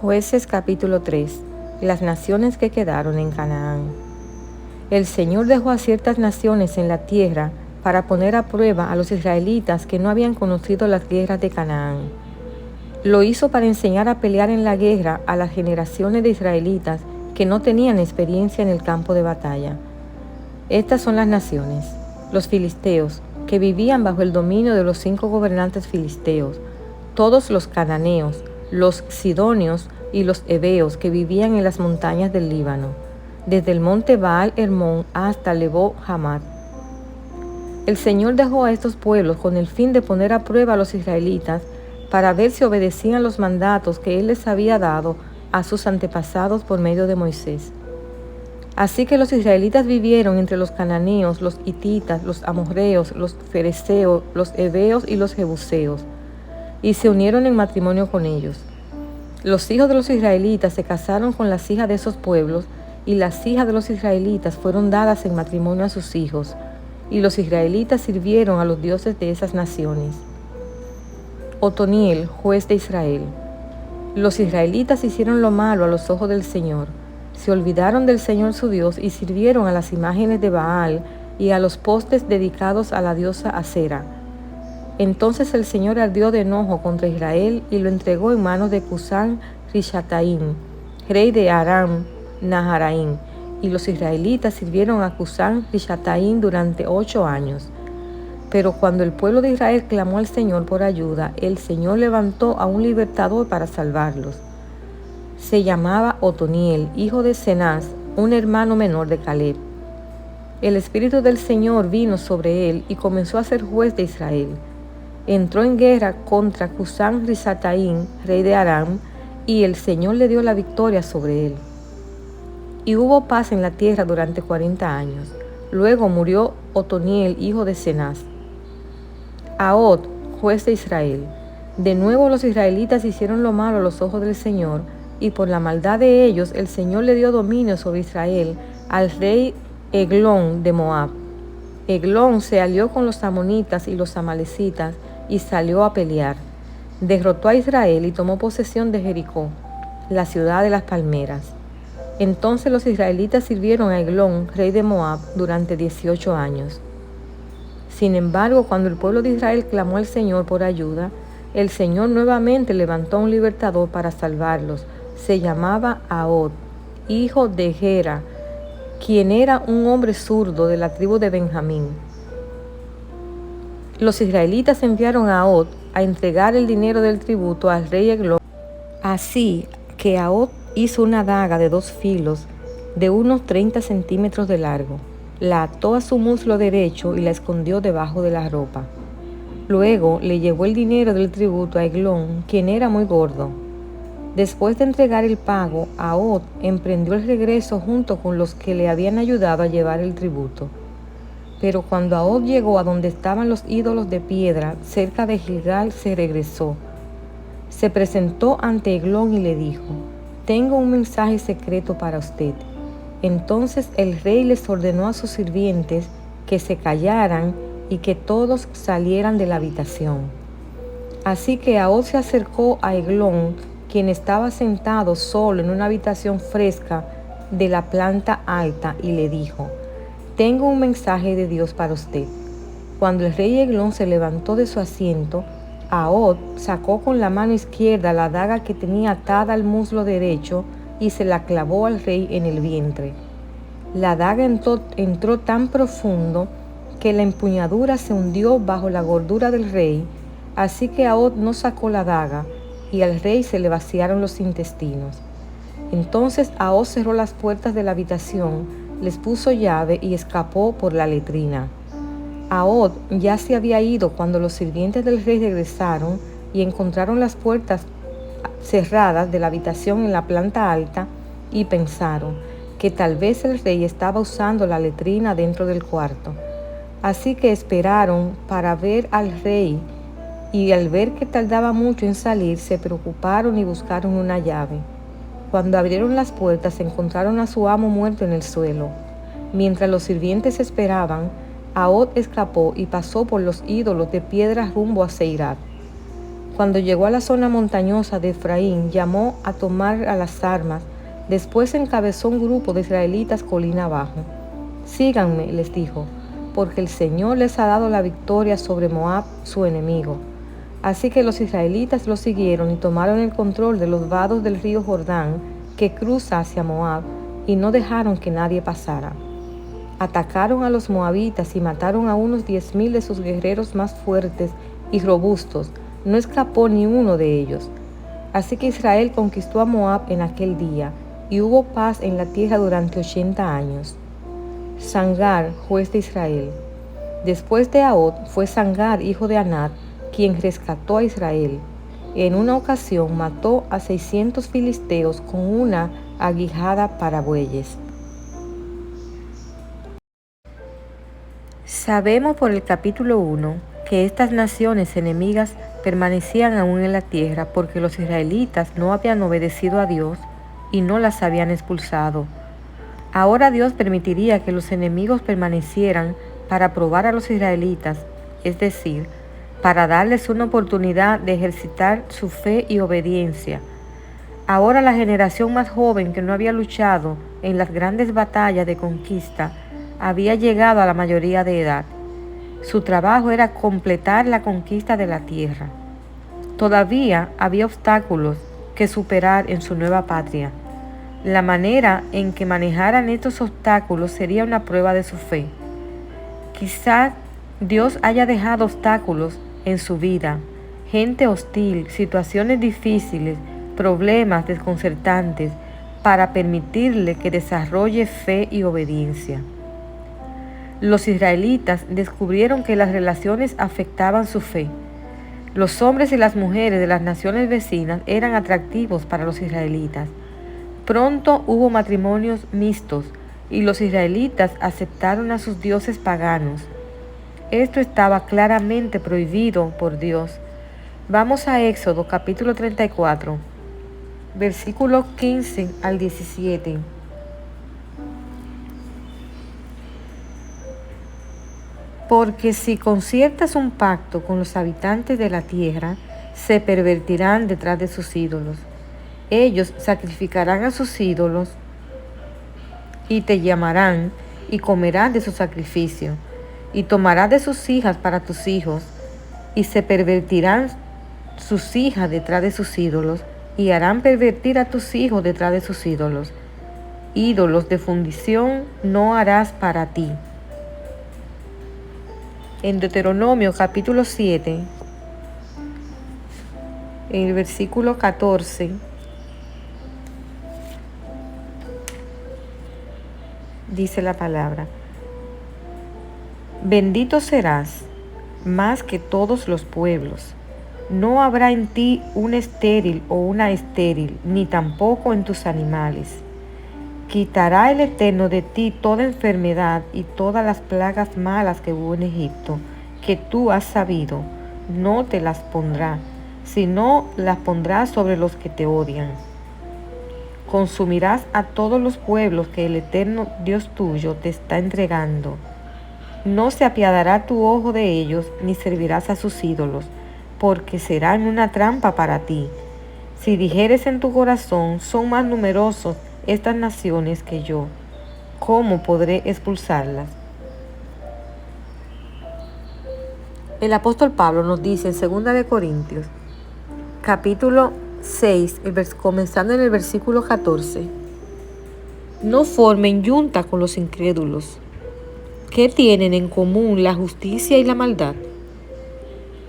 Jueces capítulo 3. Las naciones que quedaron en Canaán. El Señor dejó a ciertas naciones en la tierra para poner a prueba a los israelitas que no habían conocido las guerras de Canaán. Lo hizo para enseñar a pelear en la guerra a las generaciones de israelitas que no tenían experiencia en el campo de batalla. Estas son las naciones: los filisteos, que vivían bajo el dominio de los 5 gobernantes filisteos, todos los cananeos, los sidonios y los heveos que vivían en las montañas del Líbano, desde el monte Baal Hermón hasta Lebo Hamat. El Señor dejó a estos pueblos con el fin de poner a prueba a los israelitas para ver si obedecían los mandatos que Él les había dado a sus antepasados por medio de Moisés. Así que los israelitas vivieron entre los cananeos, los hititas, los amorreos, los fereceos, los heveos y los jebuseos, y se unieron en matrimonio con ellos. Los hijos de los israelitas se casaron con las hijas de esos pueblos, y las hijas de los israelitas fueron dadas en matrimonio a sus hijos, y los israelitas sirvieron a los dioses de esas naciones. Otoniel, juez de Israel. Los israelitas hicieron lo malo a los ojos del Señor. Se olvidaron del Señor su Dios y sirvieron a las imágenes de Baal y a los postes dedicados a la diosa Acera. Entonces el Señor ardió de enojo contra Israel y lo entregó en manos de Cusán Rishataim, rey de Aram Naharaim, y los israelitas sirvieron a Cusán Rishataim durante 8 años. Pero cuando el pueblo de Israel clamó al Señor por ayuda, el Señor levantó a un libertador para salvarlos. Se llamaba Otoniel, hijo de Cenaz, un hermano menor de Caleb. El Espíritu del Señor vino sobre él y comenzó a ser juez de Israel. Entró en guerra contra Cusán Rishataim, rey de Aram, y el Señor le dio la victoria sobre él. Y hubo paz en la tierra durante 40 años. Luego murió Otoniel, hijo de Cenaz. Ahod, juez de Israel. De nuevo los israelitas hicieron lo malo a los ojos del Señor, y por la maldad de ellos el Señor le dio dominio sobre Israel al rey Eglón de Moab. Eglón se alió con los amonitas y los amalecitas y salió a pelear. Derrotó a Israel y tomó posesión de Jericó, la ciudad de las palmeras. Entonces los israelitas sirvieron a Eglón, rey de Moab, durante 18 años. Sin embargo, cuando el pueblo de Israel clamó al Señor por ayuda, el Señor nuevamente levantó a un libertador para salvarlos. Se llamaba Ahod, hijo de Gera, quien era un hombre zurdo de la tribu de Benjamín. Los israelitas enviaron a Ahod a entregar el dinero del tributo al rey Eglón. Así que Ahod hizo una daga de 2 filos de unos 30 centímetros de largo. La ató a su muslo derecho y la escondió debajo de la ropa. Luego le llevó el dinero del tributo a Eglón, quien era muy gordo. Después de entregar el pago, Ahod emprendió el regreso junto con los que le habían ayudado a llevar el tributo. Pero cuando Ahod llegó a donde estaban los ídolos de piedra, cerca de Gilgal, se regresó. Se presentó ante Eglón y le dijo: «Tengo un mensaje secreto para usted». Entonces el rey les ordenó a sus sirvientes que se callaran y que todos salieran de la habitación. Así que Ahod se acercó a Eglón, quien estaba sentado solo en una habitación fresca de la planta alta, y le dijo: «Tengo un mensaje de Dios para usted». Cuando el rey Eglón se levantó de su asiento, Ahod sacó con la mano izquierda la daga que tenía atada al muslo derecho y se la clavó al rey en el vientre. La daga entró tan profundo que la empuñadura se hundió bajo la gordura del rey, así que Ahod no sacó la daga, y al rey se le vaciaron los intestinos. Entonces Ahod cerró las puertas de la habitación, les puso llave y escapó por la letrina. Ahod ya se había ido cuando los sirvientes del rey regresaron y encontraron las puertas cerradas de la habitación en la planta alta, y pensaron que tal vez el rey estaba usando la letrina dentro del cuarto. Así que esperaron para ver al rey, y al ver que tardaba mucho en salir, se preocuparon y buscaron una llave. Cuando abrieron las puertas, encontraron a su amo muerto en el suelo. Mientras los sirvientes esperaban, Ahod escapó y pasó por los ídolos de piedra rumbo a Seirat. Cuando llegó a la zona montañosa de Efraín, llamó a tomar a las armas. Después encabezó un grupo de israelitas colina abajo. Síganme, les dijo, porque el Señor les ha dado la victoria sobre Moab, su enemigo. Así que los israelitas lo siguieron y tomaron el control de los vados del río Jordán, que cruza hacia Moab, y no dejaron que nadie pasara. Atacaron a los moabitas y mataron a unos 10,000 de sus guerreros más fuertes y robustos. No escapó ni uno de ellos. Así que Israel conquistó a Moab en aquel día, y hubo paz en la tierra durante 80 años. Sangar, juez de Israel. Después de Ahod fue Sangar, hijo de Anat, quien rescató a Israel. En una ocasión mató a 600 filisteos con una aguijada para bueyes. Sabemos por el capítulo 1 que estas naciones enemigas permanecían aún en la tierra porque los israelitas no habían obedecido a Dios y no las habían expulsado. Ahora Dios permitiría que los enemigos permanecieran para probar a los israelitas, es decir, para darles una oportunidad de ejercitar su fe y obediencia. Ahora la generación más joven que no había luchado en las grandes batallas de conquista había llegado a la mayoría de edad. Su trabajo era completar la conquista de la tierra. Todavía había obstáculos que superar en su nueva patria. La manera en que manejaran estos obstáculos sería una prueba de su fe. Quizás Dios haya dejado obstáculos en su vida, gente hostil, situaciones difíciles, problemas desconcertantes, para permitirle que desarrolle fe y obediencia. Los israelitas descubrieron que las relaciones afectaban su fe. Los hombres y las mujeres de las naciones vecinas eran atractivos para los israelitas. Pronto hubo matrimonios mixtos y los israelitas aceptaron a sus dioses paganos. Esto estaba claramente prohibido por Dios. Vamos a Éxodo capítulo 34, versículos 15 al 17. Porque si conciertas un pacto con los habitantes de la tierra, se pervertirán detrás de sus ídolos. Ellos sacrificarán a sus ídolos y te llamarán y comerás de su sacrificio, y tomarás de sus hijas para tus hijos, y se pervertirán sus hijas detrás de sus ídolos, y harán pervertir a tus hijos detrás de sus ídolos. Ídolos de fundición no harás para ti. En Deuteronomio capítulo 7, en el versículo 14, dice la palabra: bendito serás más que todos los pueblos. No habrá en ti un estéril o una estéril, ni tampoco en tus animales. Quitará el Eterno de ti toda enfermedad y todas las plagas malas que hubo en Egipto, que tú has sabido. No te las pondrá, sino las pondrá sobre los que te odian. Consumirás a todos los pueblos que el Eterno Dios tuyo te está entregando. No se apiadará tu ojo de ellos, ni servirás a sus ídolos, porque serán una trampa para ti. Si dijeres en tu corazón, son más numerosos estas naciones que yo, ¿cómo podré expulsarlas? El apóstol Pablo nos dice en 2 Corintios, capítulo 6, comenzando en el versículo 14, no formen yunta con los incrédulos. ¿Qué tienen en común la justicia y la maldad?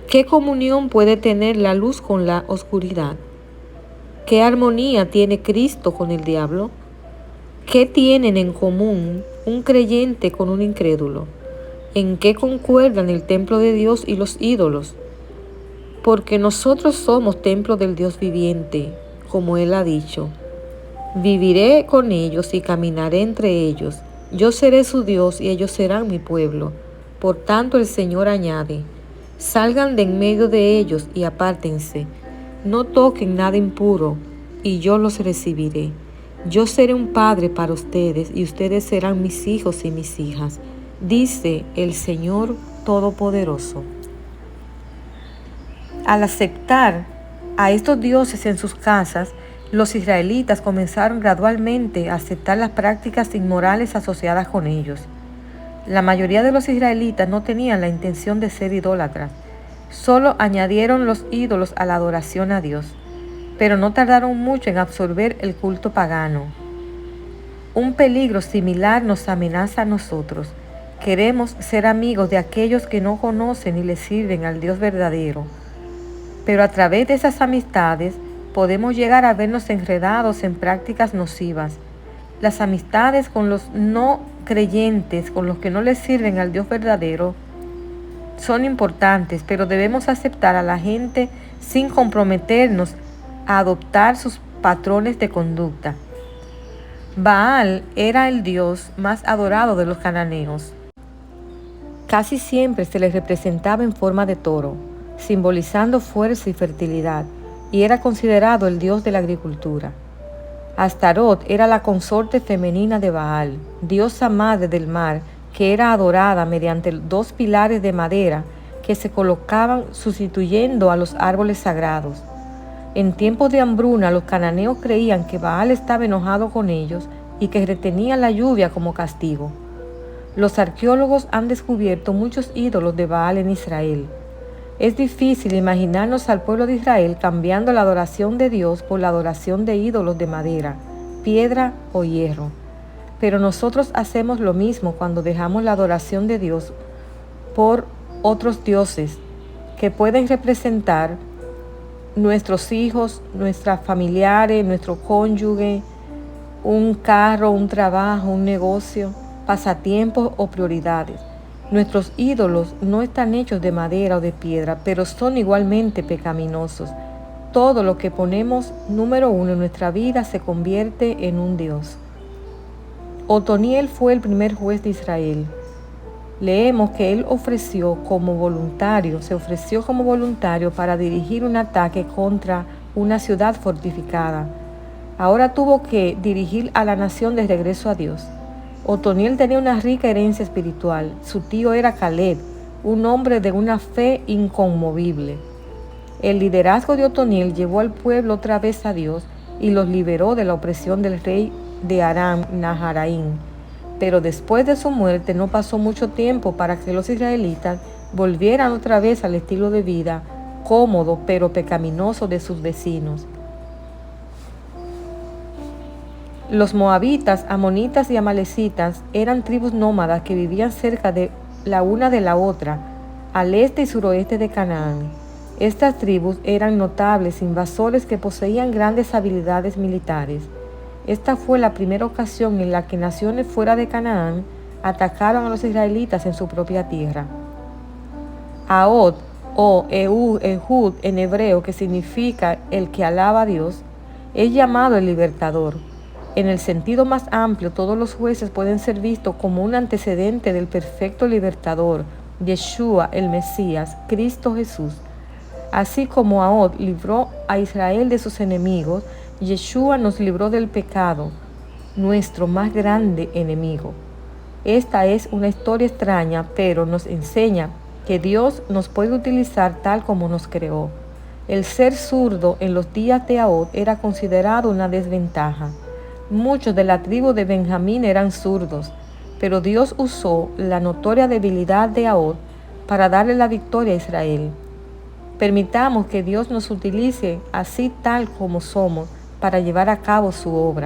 ¿Qué comunión puede tener la luz con la oscuridad? ¿Qué armonía tiene Cristo con el diablo? ¿Qué tienen en común un creyente con un incrédulo? ¿En qué concuerdan el templo de Dios y los ídolos? Porque nosotros somos templo del Dios viviente, como Él ha dicho. Viviré con ellos y caminaré entre ellos. Yo seré su Dios y ellos serán mi pueblo. Por tanto el Señor añade, salgan de en medio de ellos y apártense. No toquen nada impuro, y yo los recibiré. Yo seré un padre para ustedes, y ustedes serán mis hijos y mis hijas, dice el Señor Todopoderoso. Al aceptar a estos dioses en sus casas, los israelitas comenzaron gradualmente a aceptar las prácticas inmorales asociadas con ellos. La mayoría de los israelitas no tenían la intención de ser idólatras, solo añadieron los ídolos a la adoración a Dios, pero no tardaron mucho en absorber el culto pagano. Un peligro similar nos amenaza a nosotros. Queremos ser amigos de aquellos que no conocen y le sirven al Dios verdadero, pero a través de esas amistades podemos llegar a vernos enredados en prácticas nocivas. Las amistades con los no creyentes, con los que no les sirven al Dios verdadero, son importantes, pero debemos aceptar a la gente sin comprometernos a adoptar sus patrones de conducta. Baal era el dios más adorado de los cananeos. Casi siempre se le representaba en forma de toro, simbolizando fuerza y fertilidad, y era considerado el dios de la agricultura. Astarot era la consorte femenina de Baal, diosa madre del mar, que era adorada mediante 2 pilares de madera que se colocaban sustituyendo a los árboles sagrados. En tiempos de hambruna, los cananeos creían que Baal estaba enojado con ellos y que retenía la lluvia como castigo. Los arqueólogos han descubierto muchos ídolos de Baal en Israel. Es difícil imaginarnos al pueblo de Israel cambiando la adoración de Dios por la adoración de ídolos de madera, piedra o hierro. Pero nosotros hacemos lo mismo cuando dejamos la adoración de Dios por otros dioses que pueden representar nuestros hijos, nuestros familiares, nuestro cónyuge, un carro, un trabajo, un negocio, pasatiempos o prioridades. Nuestros ídolos no están hechos de madera o de piedra, pero son igualmente pecaminosos. Todo lo que ponemos número 1 en nuestra vida se convierte en un dios. Otoniel fue el primer juez de Israel. Leemos que él se ofreció como voluntario para dirigir un ataque contra una ciudad fortificada. Ahora tuvo que dirigir a la nación de regreso a Dios. Otoniel tenía una rica herencia espiritual. Su tío era Caleb, un hombre de una fe inconmovible. El liderazgo de Otoniel llevó al pueblo otra vez a Dios y los liberó de la opresión del rey de Aram Naharaim. Pero después de su muerte no pasó mucho tiempo para que los israelitas volvieran otra vez al estilo de vida cómodo pero pecaminoso de sus vecinos. Los moabitas, amonitas y amalecitas eran tribus nómadas que vivían cerca de la una de la otra, al este y suroeste de Canaán. Estas tribus eran notables invasores que poseían grandes habilidades militares. Esta fue la primera ocasión en la que naciones fuera de Canaán atacaron a los israelitas en su propia tierra. Aod o Ehud en hebreo, que significa el que alaba a Dios, es llamado el libertador. En el sentido más amplio, todos los jueces pueden ser vistos como un antecedente del perfecto libertador, Yeshua, el Mesías, Cristo Jesús. Así como Aod libró a Israel de sus enemigos, Yeshua nos libró del pecado, nuestro más grande enemigo. Esta es una historia extraña, pero nos enseña que Dios nos puede utilizar tal como nos creó. El ser zurdo en los días de Aod era considerado una desventaja. Muchos de la tribu de Benjamín eran zurdos, pero Dios usó la notoria debilidad de Aod para darle la victoria a Israel. Permitamos que Dios nos utilice así tal como somos para llevar a cabo su obra.